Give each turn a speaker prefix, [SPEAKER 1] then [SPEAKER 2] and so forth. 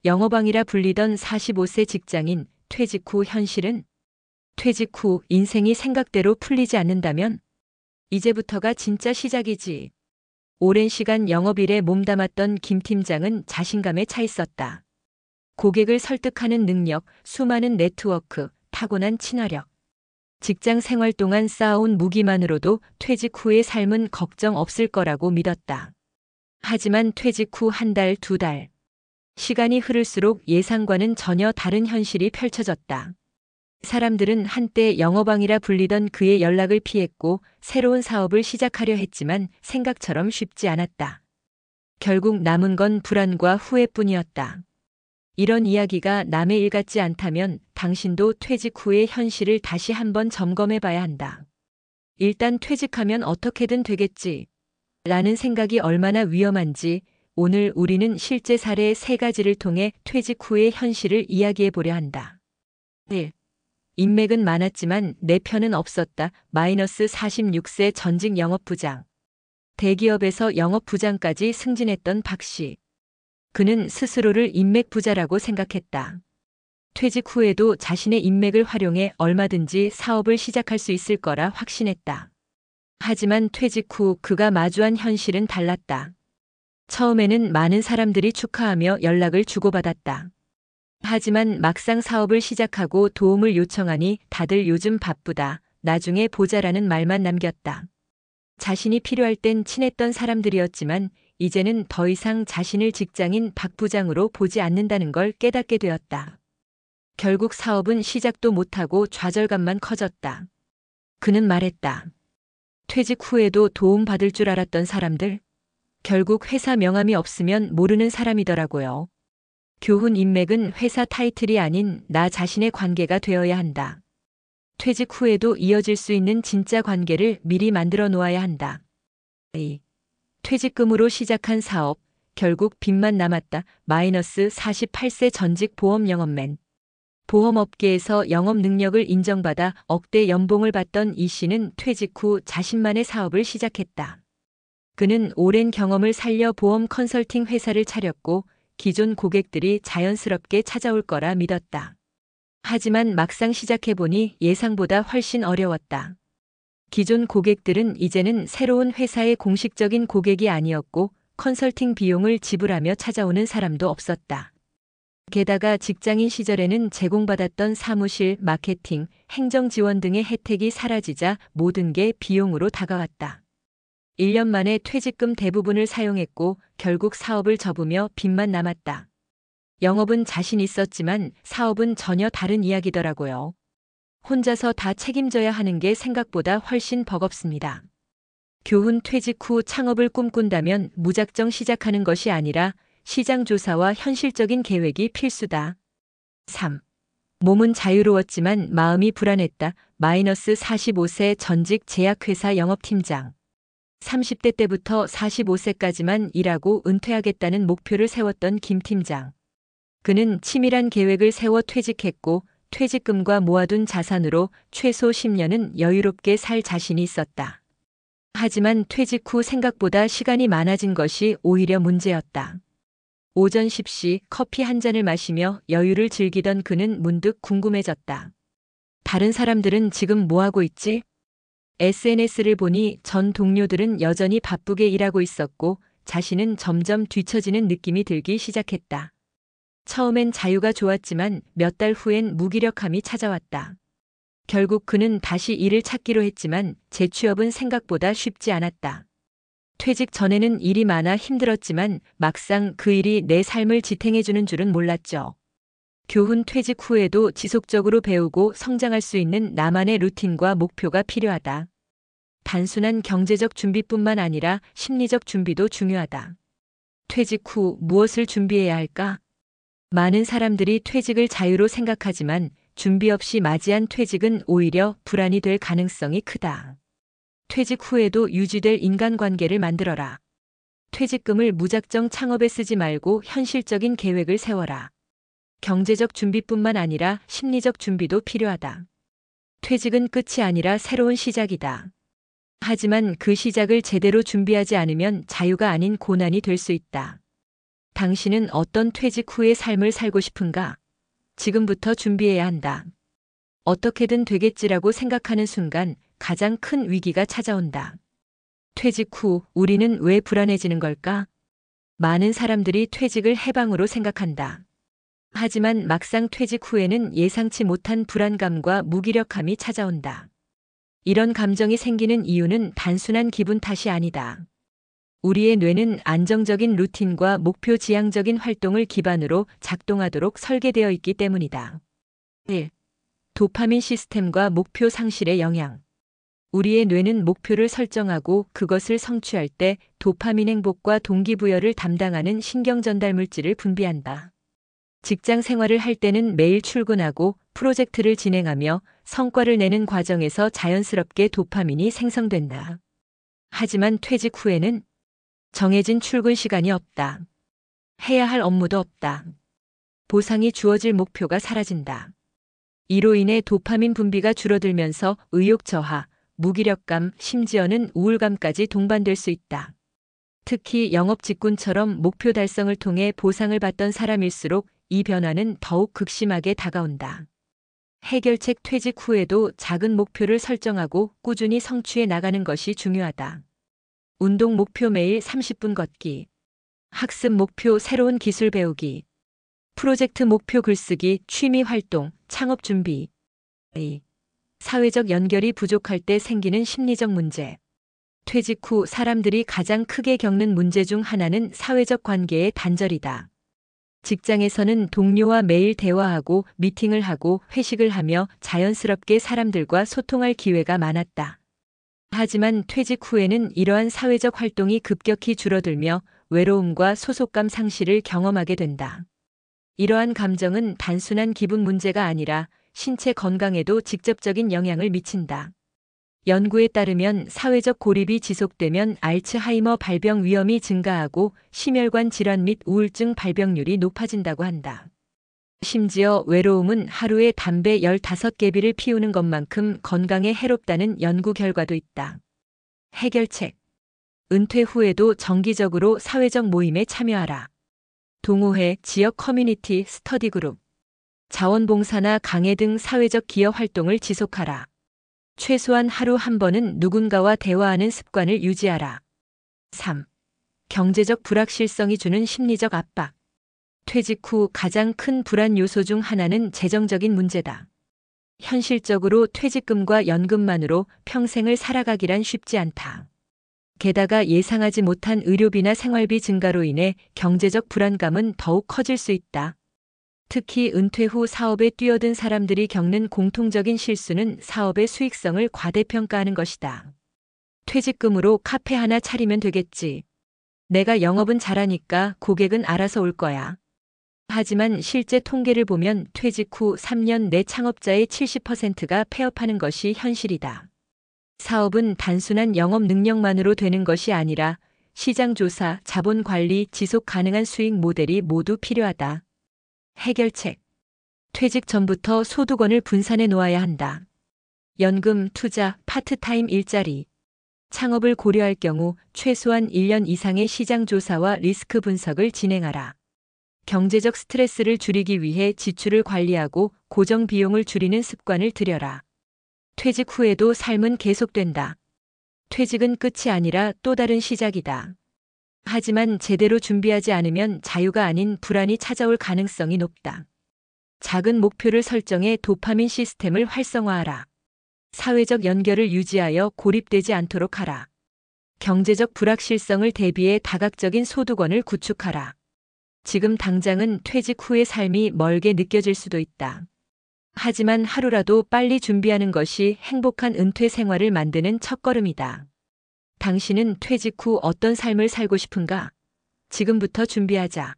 [SPEAKER 1] 영어방이라 불리던 45세 직장인 퇴직 후 현실은? 퇴직 후 인생이 생각대로 풀리지 않는다면? 이제부터가 진짜 시작이지. 오랜 시간 영업일에 몸담았던 김 팀장은 자신감에 차 있었다. 고객을 설득하는 능력, 수많은 네트워크, 타고난 친화력. 직장 생활 동안 쌓아온 무기만으로도 퇴직 후의 삶은 걱정 없을 거라고 믿었다. 하지만 퇴직 후 한 달, 두 달. 시간이 흐를수록 예상과는 전혀 다른 현실이 펼쳐졌다. 사람들은 한때 영어방이라 불리던 그의 연락을 피했고 새로운 사업을 시작하려 했지만 생각처럼 쉽지 않았다. 결국 남은 건 불안과 후회뿐이었다. 이런 이야기가 남의 일 같지 않다면 당신도 퇴직 후의 현실을 다시 한번 점검해 봐야 한다. 일단 퇴직하면 어떻게든 되겠지. 라는 생각이 얼마나 위험한지 오늘 우리는 실제 사례 3가지를 통해 퇴직 후의 현실을 이야기해 보려 한다. 1. 인맥은 많았지만 내 편은 없었다. 마이너스 46세 전직 영업부장. 대기업에서 영업부장까지 승진했던 박 씨. 그는 스스로를 인맥부자라고 생각했다. 퇴직 후에도 자신의 인맥을 활용해 얼마든지 사업을 시작할 수 있을 거라 확신했다. 하지만 퇴직 후 그가 마주한 현실은 달랐다. 처음에는 많은 사람들이 축하하며 연락을 주고받았다. 하지만 막상 사업을 시작하고 도움을 요청하니 다들 요즘 바쁘다. 나중에 보자라는 말만 남겼다. 자신이 필요할 땐 친했던 사람들이었지만 이제는 더 이상 자신을 직장인 박 부장으로 보지 않는다는 걸 깨닫게 되었다. 결국 사업은 시작도 못하고 좌절감만 커졌다. 그는 말했다. 퇴직 후에도 도움받을 줄 알았던 사람들? 결국 회사 명함이 없으면 모르는 사람이더라고요. 교훈 인맥은 회사 타이틀이 아닌 나 자신의 관계가 되어야 한다. 퇴직 후에도 이어질 수 있는 진짜 관계를 미리 만들어 놓아야 한다. 2. 퇴직금으로 시작한 사업, 결국 빚만 남았다. 마이너스 48세 전직 보험 영업맨. 보험업계에서 영업 능력을 인정받아 억대 연봉을 받던 이 씨는 퇴직 후 자신만의 사업을 시작했다. 그는 오랜 경험을 살려 보험 컨설팅 회사를 차렸고 기존 고객들이 자연스럽게 찾아올 거라 믿었다. 하지만 막상 시작해보니 예상보다 훨씬 어려웠다. 기존 고객들은 이제는 새로운 회사의 공식적인 고객이 아니었고 컨설팅 비용을 지불하며 찾아오는 사람도 없었다. 게다가 직장인 시절에는 제공받았던 사무실, 마케팅, 행정 지원 등의 혜택이 사라지자 모든 게 비용으로 다가왔다. 1년 만에 퇴직금 대부분을 사용했고 결국 사업을 접으며 빚만 남았다. 영업은 자신 있었지만 사업은 전혀 다른 이야기더라고요. 혼자서 다 책임져야 하는 게 생각보다 훨씬 버겁습니다. 교훈 퇴직 후 창업을 꿈꾼다면 무작정 시작하는 것이 아니라 시장 조사와 현실적인 계획이 필수다. 3. 몸은 자유로웠지만 마음이 불안했다. 마이너스 45세 전직 제약회사 영업팀장. 30대 때부터 45세까지만 일하고 은퇴하겠다는 목표를 세웠던 김 팀장. 그는 치밀한 계획을 세워 퇴직했고 퇴직금과 모아둔 자산으로 최소 10년은 여유롭게 살 자신이 있었다. 하지만 퇴직 후 생각보다 시간이 많아진 것이 오히려 문제였다. 오전 10시 커피 한 잔을 마시며 여유를 즐기던 그는 문득 궁금해졌다. 다른 사람들은 지금 뭐 하고 있지? SNS를 보니 전 동료들은 여전히 바쁘게 일하고 있었고 자신은 점점 뒤처지는 느낌이 들기 시작했다. 처음엔 자유가 좋았지만 몇 달 후엔 무기력함이 찾아왔다. 결국 그는 다시 일을 찾기로 했지만 재취업은 생각보다 쉽지 않았다. 퇴직 전에는 일이 많아 힘들었지만 막상 그 일이 내 삶을 지탱해주는 줄은 몰랐죠. 교훈 퇴직 후에도 지속적으로 배우고 성장할 수 있는 나만의 루틴과 목표가 필요하다. 단순한 경제적 준비뿐만 아니라 심리적 준비도 중요하다. 퇴직 후 무엇을 준비해야 할까? 많은 사람들이 퇴직을 자유로 생각하지만 준비 없이 맞이한 퇴직은 오히려 불안이 될 가능성이 크다. 퇴직 후에도 유지될 인간관계를 만들어라. 퇴직금을 무작정 창업에 쓰지 말고 현실적인 계획을 세워라. 경제적 준비뿐만 아니라 심리적 준비도 필요하다. 퇴직은 끝이 아니라 새로운 시작이다. 하지만 그 시작을 제대로 준비하지 않으면 자유가 아닌 고난이 될 수 있다. 당신은 어떤 퇴직 후의 삶을 살고 싶은가? 지금부터 준비해야 한다. 어떻게든 되겠지라고 생각하는 순간 가장 큰 위기가 찾아온다. 퇴직 후 우리는 왜 불안해지는 걸까? 많은 사람들이 퇴직을 해방으로 생각한다. 하지만 막상 퇴직 후에는 예상치 못한 불안감과 무기력함이 찾아온다. 이런 감정이 생기는 이유는 단순한 기분 탓이 아니다. 우리의 뇌는 안정적인 루틴과 목표 지향적인 활동을 기반으로 작동하도록 설계되어 있기 때문이다. 1. 도파민 시스템과 목표 상실의 영향. 우리의 뇌는 목표를 설정하고 그것을 성취할 때 도파민 행복과 동기부여를 담당하는 신경 전달 물질을 분비한다. 직장 생활을 할 때는 매일 출근하고 프로젝트를 진행하며 성과를 내는 과정에서 자연스럽게 도파민이 생성된다. 하지만 퇴직 후에는 정해진 출근 시간이 없다. 해야 할 업무도 없다. 보상이 주어질 목표가 사라진다. 이로 인해 도파민 분비가 줄어들면서 의욕 저하, 무기력감, 심지어는 우울감까지 동반될 수 있다. 특히 영업 직군처럼 목표 달성을 통해 보상을 받던 사람일수록 이 변화는 더욱 극심하게 다가온다. 해결책. 퇴직 후에도 작은 목표를 설정하고 꾸준히 성취해 나가는 것이 중요하다. 운동 목표 매일 30분 걷기. 학습 목표 새로운 기술 배우기. 프로젝트 목표 글쓰기, 취미 활동, 창업 준비. 2. 사회적 연결이 부족할 때 생기는 심리적 문제. 퇴직 후 사람들이 가장 크게 겪는 문제 중 하나는 사회적 관계의 단절이다. 직장에서는 동료와 매일 대화하고 미팅을 하고 회식을 하며 자연스럽게 사람들과 소통할 기회가 많았다. 하지만 퇴직 후에는 이러한 사회적 활동이 급격히 줄어들며 외로움과 소속감 상실을 경험하게 된다. 이러한 감정은 단순한 기분 문제가 아니라 신체 건강에도 직접적인 영향을 미친다. 연구에 따르면 사회적 고립이 지속되면 알츠하이머 발병 위험이 증가하고 심혈관 질환 및 우울증 발병률이 높아진다고 한다. 심지어 외로움은 하루에 담배 15개비를 피우는 것만큼 건강에 해롭다는 연구 결과도 있다. 해결책. 은퇴 후에도 정기적으로 사회적 모임에 참여하라. 동호회, 지역 커뮤니티, 스터디 그룹, 자원봉사나 강해 등 사회적 기여 활동을 지속하라. 최소한 하루 한 번은 누군가와 대화하는 습관을 유지하라. 3. 경제적 불확실성이 주는 심리적 압박. 퇴직 후 가장 큰 불안 요소 중 하나는 재정적인 문제다. 현실적으로 퇴직금과 연금만으로 평생을 살아가기란 쉽지 않다. 게다가 예상하지 못한 의료비나 생활비 증가로 인해 경제적 불안감은 더욱 커질 수 있다. 특히 은퇴 후 사업에 뛰어든 사람들이 겪는 공통적인 실수는 사업의 수익성을 과대평가하는 것이다. 퇴직금으로 카페 하나 차리면 되겠지. 내가 영업은 잘하니까 고객은 알아서 올 거야. 하지만 실제 통계를 보면 퇴직 후 3년 내 창업자의 70%가 폐업하는 것이 현실이다. 사업은 단순한 영업 능력만으로 되는 것이 아니라 시장 조사, 자본 관리, 지속 가능한 수익 모델이 모두 필요하다. 해결책. 퇴직 전부터 소득원을 분산해 놓아야 한다. 연금, 투자, 파트타임 일자리. 창업을 고려할 경우 최소한 1년 이상의 시장 조사와 리스크 분석을 진행하라. 경제적 스트레스를 줄이기 위해 지출을 관리하고 고정 비용을 줄이는 습관을 들여라. 퇴직 후에도 삶은 계속된다. 퇴직은 끝이 아니라 또 다른 시작이다. 하지만 제대로 준비하지 않으면 자유가 아닌 불안이 찾아올 가능성이 높다. 작은 목표를 설정해 도파민 시스템을 활성화하라. 사회적 연결을 유지하여 고립되지 않도록 하라. 경제적 불확실성을 대비해 다각적인 소득원을 구축하라. 지금 당장은 퇴직 후의 삶이 멀게 느껴질 수도 있다. 하지만 하루라도 빨리 준비하는 것이 행복한 은퇴 생활을 만드는 첫걸음이다. 당신은 퇴직 후 어떤 삶을 살고 싶은가? 지금부터 준비하자.